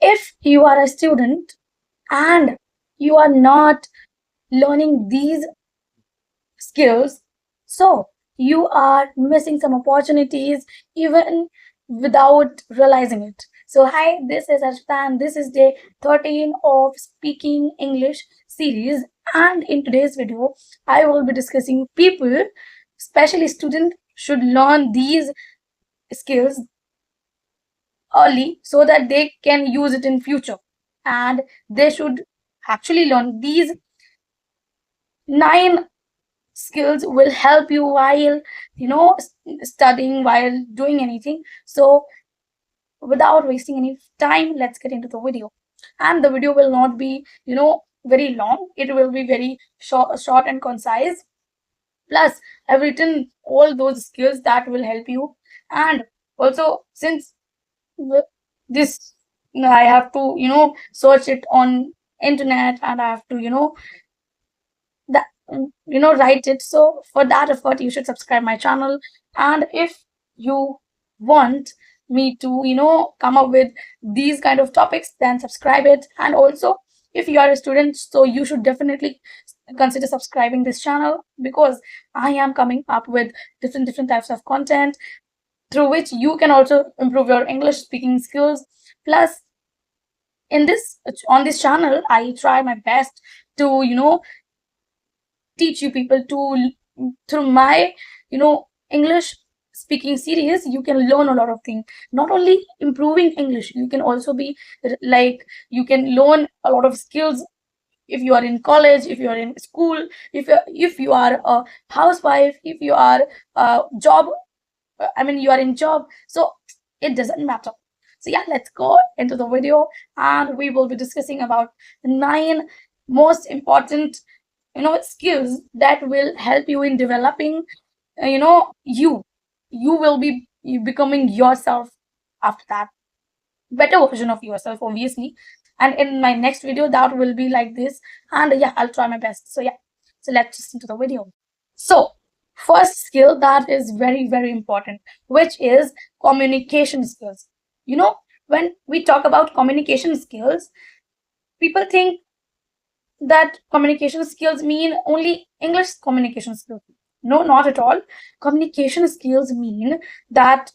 If you are a student and you are not learning these skills, so you are missing some opportunities even without realizing it. So hi, this is Arshita and this is day 13 of Speaking English series, and in today's video I will be discussing people, especially students, should learn these skills early so that they can use it in future, and they should actually learn these 9 skills will help you while studying, while doing anything. So without wasting any time, let's get into the video. And the video will not be very long, it will be very short and concise. Plus I've written all those skills that will help you. And also, since this I have to search it on internet, and I have to that write it. So for that effort you should subscribe my channel. And if you want me to come up with these kind of topics, then subscribe it. And also, if you are a student, so you should definitely consider subscribing this channel, because I am coming up with different types of content through which you can also improve your English speaking skills. Plus, on this channel I try my best to teach you people to, through my English speaking series, you can learn a lot of things. Not only improving English, you can also be like, you can learn a lot of skills if you are in college, if you are in school, if you are a housewife, if you are a job, you are in job. So it doesn't matter. So yeah, let's go into the video, and we will be discussing about the 9 most important skills that will help you in developing you will be becoming yourself after that, better version of yourself, obviously. And in my next video that will be like this, and yeah, I'll try my best. So yeah, so let's just into the video. So first skill that is very important, which is communication skills. When we talk about communication skills, people think that communication skills mean only English communication skills. No, not at all. Communication skills mean that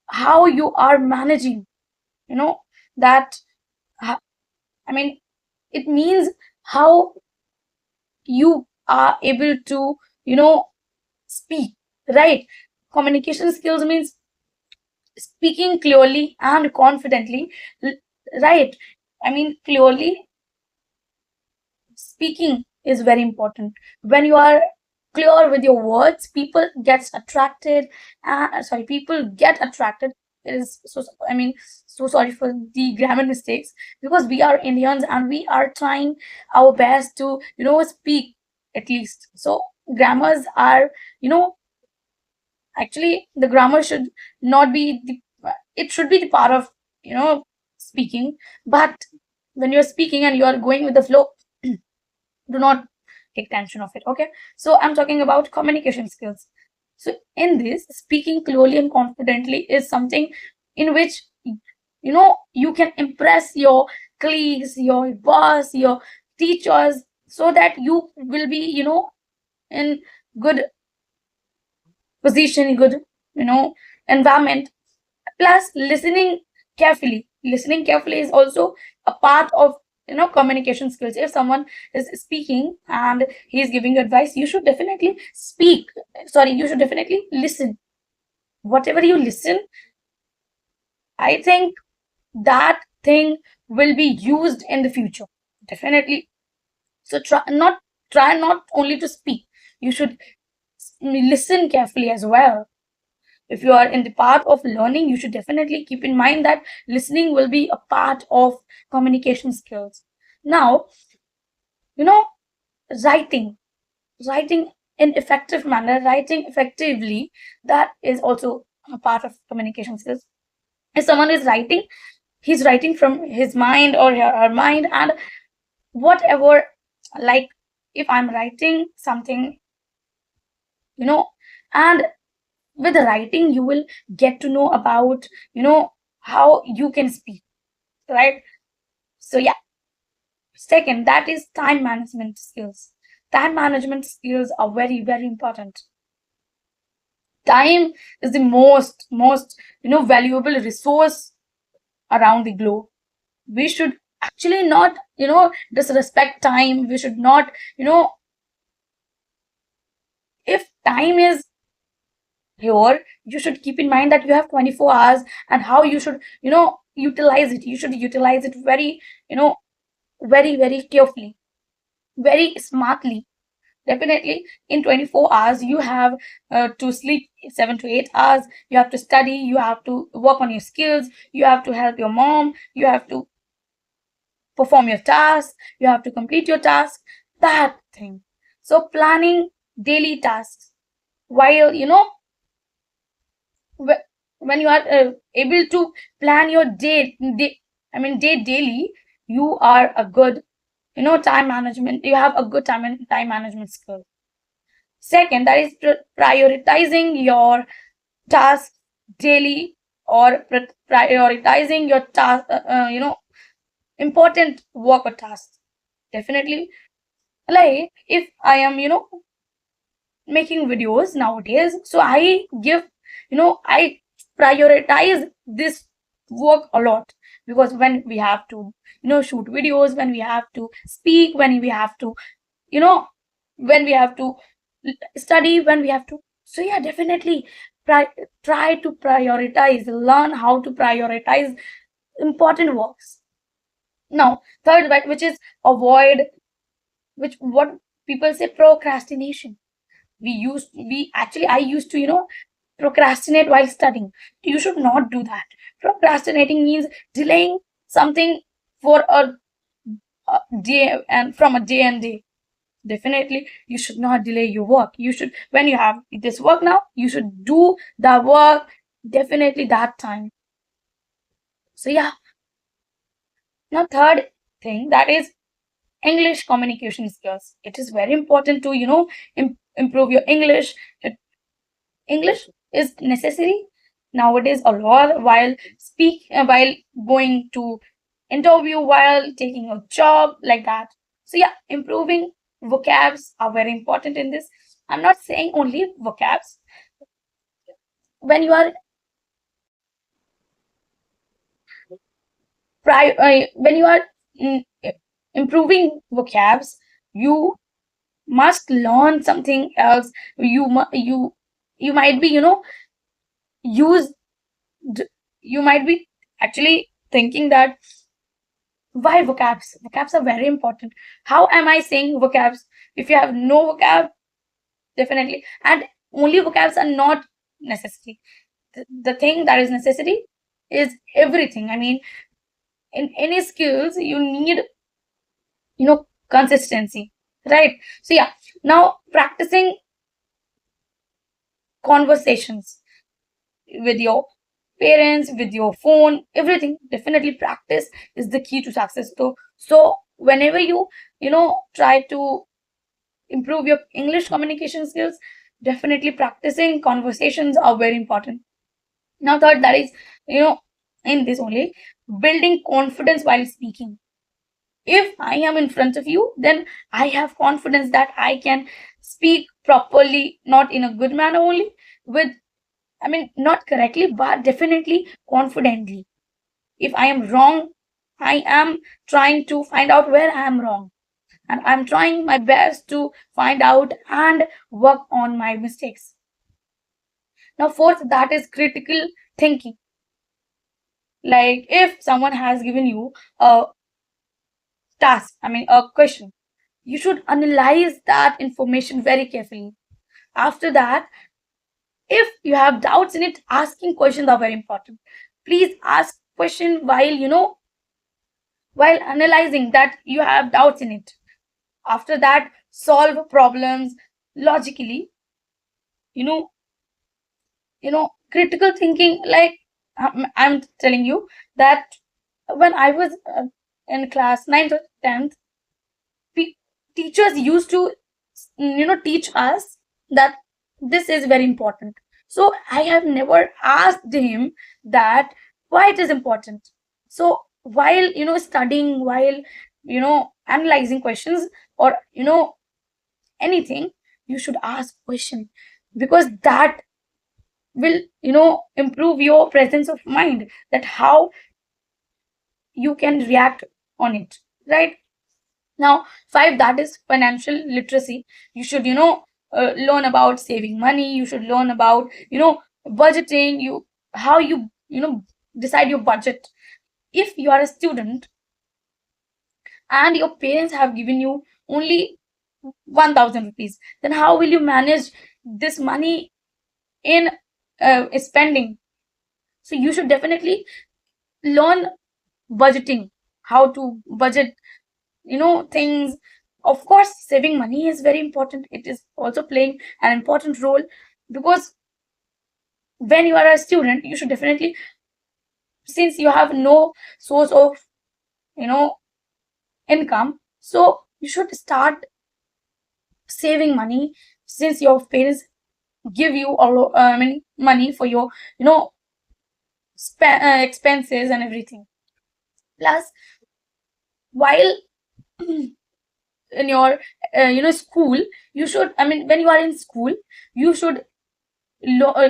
how you are managing, that it means how you are able to speak, right? Communication skills means speaking clearly and confidently, right? Clearly speaking is very important. When you are clear with your words, people get attracted. People get attracted. It is so sorry for the grammar mistakes, because we are Indians and we are trying our best to speak at least. So grammars are actually, the grammar should not be it should be the part of speaking. But when you're speaking and you are going with the flow, do not take tension of it. Okay, so I'm talking about communication skills. So in this, speaking clearly and confidently is something in which you can impress your colleagues, your boss, your teachers, so that you will be in good position, good environment. Plus listening carefully is also a part of communication skills. If someone is speaking and he is giving advice, you should definitely listen. Whatever you listen, I think that thing will be used in the future, definitely. So try not only to speak, you should listen carefully as well. If you are in the path of learning, you should definitely keep in mind that listening will be a part of communication skills. Now, writing in effective manner, writing effectively, that is also a part of communication skills. If someone is writing, he's writing from his mind or her mind, and whatever, like if I'm writing something, and with writing you will get to know about how you can speak. right? So yeah, second, that is time management skills. Time management skills are very, very important. Time is the most valuable resource around the globe. We should actually not disrespect time. We should not, if time is here, you should keep in mind that you have 24 hours, and how you should utilize it. You should utilize it very, very, very carefully, very smartly. Definitely, in 24 hours, you have to sleep 7 to 8 hours. You have to study. You have to work on your skills. You have to help your mom. You have to perform your task. You have to complete your task. That thing. So, planning daily tasks. While, when you are able to plan your day daily, you are a good, time management. You have a good time management skill. Second, that is prioritizing your tasks daily, or prioritizing your task, important work or tasks. Definitely, like if I am, making videos nowadays, so I give, I prioritize this work a lot, because when we have to, shoot videos, when we have to speak, when we have to, you know, when we have to study, when we have to. So yeah, definitely try to prioritize, learn how to prioritize important works. Now, third, which is avoid, which what people say, procrastination. I used to, procrastinate while studying. You should not do that. Procrastinating means delaying something for a day, and from a day and day. Definitely, you should not delay your work. You should, when you have this work now, you should do the work definitely that time. So yeah, now third thing, that is English communication skills. It is very important to, improve your English. English is necessary nowadays a lot, while going to interview, while taking a job, like that. So yeah, improving vocabs are very important in this. I'm not saying only vocabs. When you are when you are mm, improving vocabs, you must learn something else. You might be, use you might be actually thinking that, why vocabs? Vocabs are very important. How am I saying vocabs if you have no vocab? Definitely. And only vocabs are not necessary. The thing that is necessary is everything. I mean, in any skills, you need, consistency, right? So yeah, now practicing conversations with your parents, with your phone, everything. Definitely practice is the key to success. So whenever you, try to improve your English communication skills, definitely practicing conversations are very important. Now third, that is, in this only, building confidence while speaking. If I am in front of you, then I have confidence that I can speak properly, not in a good manner only, with, I mean, not correctly, but definitely confidently. If I am wrong, I am trying to find out where I am wrong, and I'm trying my best to find out and work on my mistakes. Now, fourth, that is critical thinking. Like if someone has given you a task, I mean, a question, you should analyze that information very carefully. After that, if you have doubts in it, asking questions are very important. Please ask question while, while analyzing that you have doubts in it. After that, solve problems logically. you know Critical thinking, like, I'm telling you that when I was in class 9th or 10th, teachers used to, teach us that this is very important. So I have never asked him that why it is important. So while studying, while analyzing questions, or anything, you should ask question, because that will improve your presence of mind, that how you can react on it, right? Now 5, that is financial literacy. You should learn about saving money. You should learn about budgeting, how you decide your budget. If you are a student and your parents have given you only 1000 rupees, then how will you manage this money in spending? So you should definitely learn budgeting, how to budget things. Of course, saving money is very important. It is also playing an important role, because when you are a student, you should definitely, since you have no source of you know income, so you should start saving money, since your parents give you money for your expenses and everything. Plus, while in your school, you should, when you are in school, you should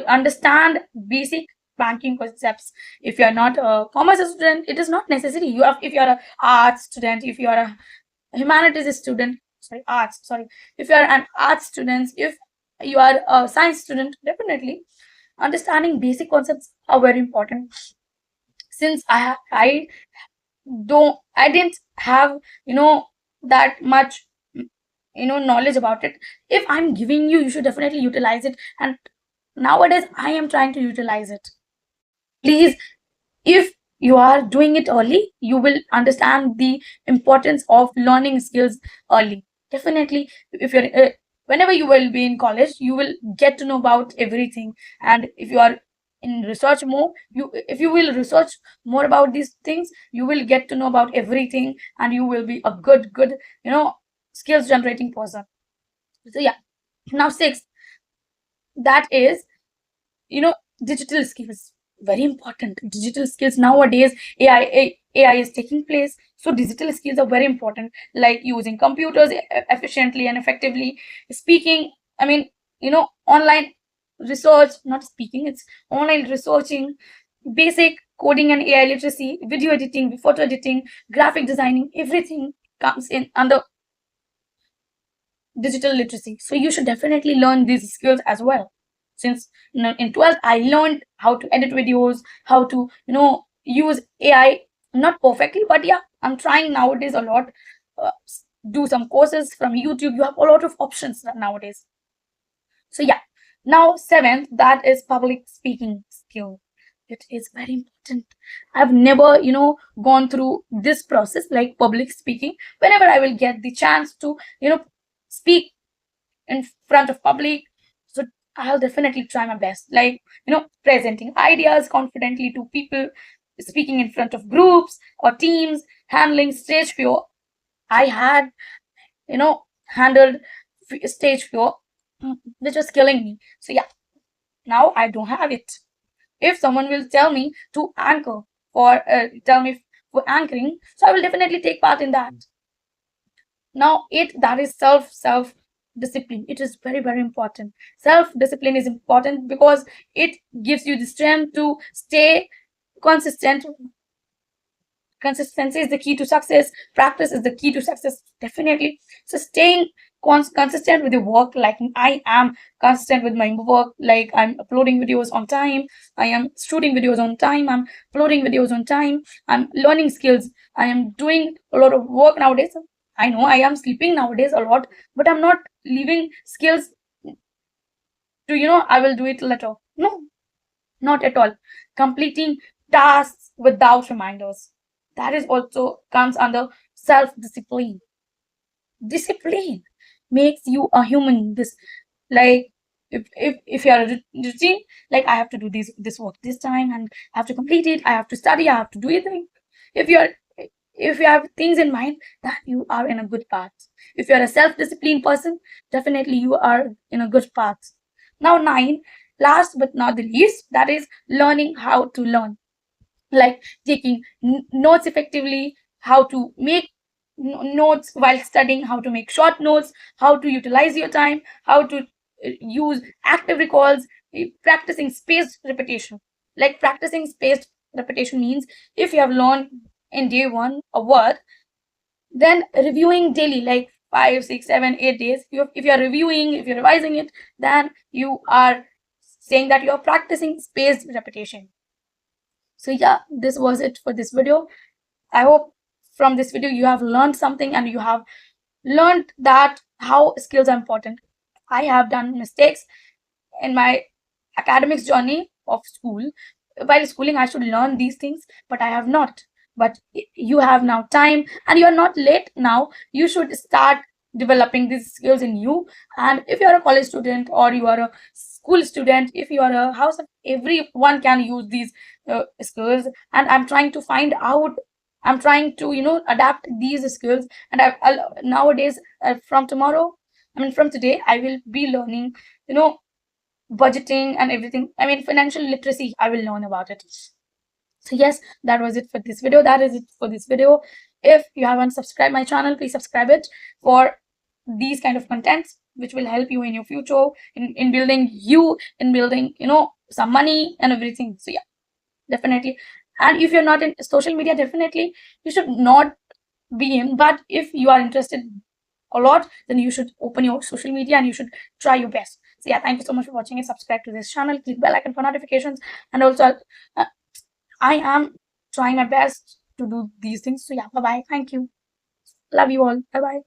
understand basic banking concepts. If you are not a commerce student, it is not necessary. You have, if you are a arts student, if you are a humanities student, sorry, arts, sorry, if you are an arts student, if you are a science student, definitely understanding basic concepts are very important. Since I didn't have that much knowledge about it. If I'm giving you, you should definitely utilize it, and nowadays I am trying to utilize it. Please, if you are doing it early, you will understand the importance of learning skills early. Definitely, if you're whenever you will be in college, you will get to know about everything. And if you are in research more, if you will research more about these things, you will get to know about everything, and you will be a good skills generating person. So yeah, now 6, that is digital skills. Very important. Digital skills nowadays, AI is taking place, so digital skills are very important, like using computers efficiently and effectively, speaking, online research, not speaking, it's online researching, basic coding and AI literacy, video editing, photo editing, graphic designing, everything comes in under digital literacy. So you should definitely learn these skills as well. Since in 12th, I learned how to edit videos, how to use AI, not perfectly, but yeah, I'm trying nowadays a lot. uh, do some courses from YouTube. You have a lot of options nowadays. So yeah, now 7th, that is public speaking skill. It is very important. I've never gone through this process, like public speaking. Whenever I will get the chance to speak in front of public, so I'll definitely try my best, like presenting ideas confidently to people, speaking in front of groups or teams, handling stage fear. I had handled stage fear, which was killing me. So yeah, now I don't have it. If someone will tell me to anchor, for tell me for anchoring, so I will definitely take part in that. Now that is self discipline. It is very important. Self discipline is important because it gives you the strength to stay consistent. Consistency is the key to success. Practice is the key to success, definitely. So staying consistent with your work, like I am consistent with my work, like I'm uploading videos on time, I am shooting videos on time, I'm uploading videos on time, I'm learning skills, I am doing a lot of work nowadays. I know I am sleeping nowadays a lot, but I'm not leaving skills to I will do it later. No, not at all. Completing tasks without reminders, that is also comes under self discipline. Discipline makes you a human. This, like, if you are a routine, like I have to do this work this time and I have to complete it, I have to study, I have to do it. If you are, if you have things in mind, that you are in a good path. If you are a self-disciplined person, definitely you are in a good path. Now 9, last but not the least, that is learning how to learn. like taking notes effectively, how to make notes while studying, how to make short notes, how to utilize your time, how to use active recalls, practicing spaced repetition. Like practicing spaced repetition means if you have learned in day one a word, then reviewing daily, like 5, 6, 7, 8 days. If you're reviewing, if you're revising it, then you are saying that you're practicing spaced repetition. So yeah, this was it for this video. I hope from this video you have learned something and you have learned that how skills are important. I have done mistakes in my academics journey of school. While schooling, I should learn these things, but I have not. But you have now time and you are not late now. You should start developing these skills in you. And if you are a college student or you are a school student, if you are a house, everyone can use these skills. And I'm trying to find out, I'm trying to adapt these skills. And I'll nowadays, from tomorrow, I mean from today, I will be learning budgeting and everything. I mean financial literacy, I will learn about it. So yes, that was it for this video. That is it for this video. If you haven't subscribed my channel, please subscribe it for these kind of contents which will help you in your future, in building you, in building some money and everything. So yeah, definitely. And if you're not in social media, definitely you should not be in, but if you are interested a lot, then you should open your social media and you should try your best. So yeah, thank you so much for watching it. Subscribe to this channel, click bell icon for notifications, and also I am trying my best to do these things. So yeah, bye bye. Thank you. Love you all. Bye bye.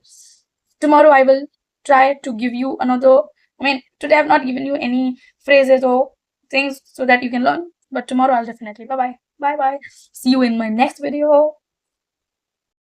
Tomorrow I will try to give you another. I mean, today I've not given you any phrases or things so that you can learn, but tomorrow I'll definitely. Bye bye. Bye bye. See you in my next video.